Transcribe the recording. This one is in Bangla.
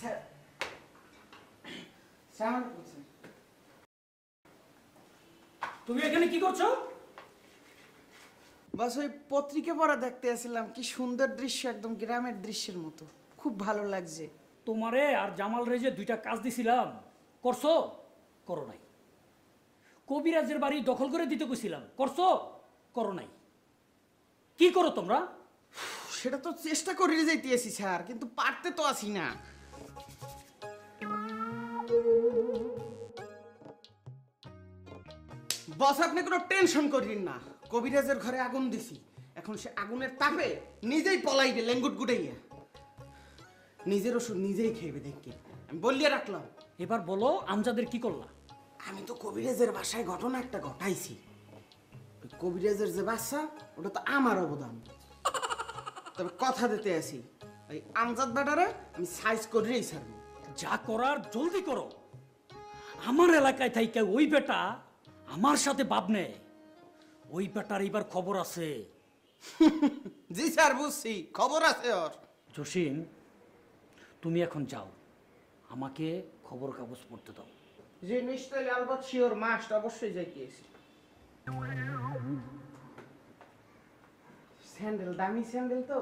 স্যার স্যার তুমি এখানে কি করছো? বাস ওই পত্রিকা পড়া দেখতে আসলাম, কি সুন্দর দৃশ্য, একদম গ্রামের দৃশ্যের মতো, খুব ভালো লাগছে। তোমারে আর জামাল রে যে দুইটা কাজ দিছিলাম, করছো? করো নাই। কবিরাজের বাড়ি দখল করে দিতে কইছিলাম, করছো? করো নাই। কি করো তোমরা? সেটা তো চেষ্টা করে যাইতেছি স্যার, কিন্তু পারতে তো আসি না। বস আপনি কোনো টেনশন করিন না, কবিরাজের ঘরে আগুন দিছি, এখন সে আগুনের তাপে নিজেই পলাইবে লেঙ্গুট গুটাইয়া। নিজের ওষুধ নিজেই খেয়েবে দেখি, আমি বলিয়ে রাখলাম। এবার বলো আমজাদের কি করলা? আমি তো কবিরাজের বাসায় ঘটনা একটা ঘটাইছি। ওই কবিরাজের যে বাচ্চা, ওটা তো আমার অবদান। তবে কথা দিতে আসি, এই আমজাদ বেটারে আমি সাইজ করেই ছাড়বো। যা করার জলদি করো। আমার এলাকায় থাইকা ওই বেটা আমার সাথে ভাব নেয়। ওই বেটার এইবার খবর আছে। জি স্যার, বুঝছি, খবর আছে ওর। জসিম, তুমি এখন যাও, আমাকে খবর কাগজ পড়তে দাও। যে নিশ্চয়ই আলবাত শিওর, মাস্ট অবশ্যই যাইতেছি। স্যান্ডেল, দামি স্যান্ডেল তো।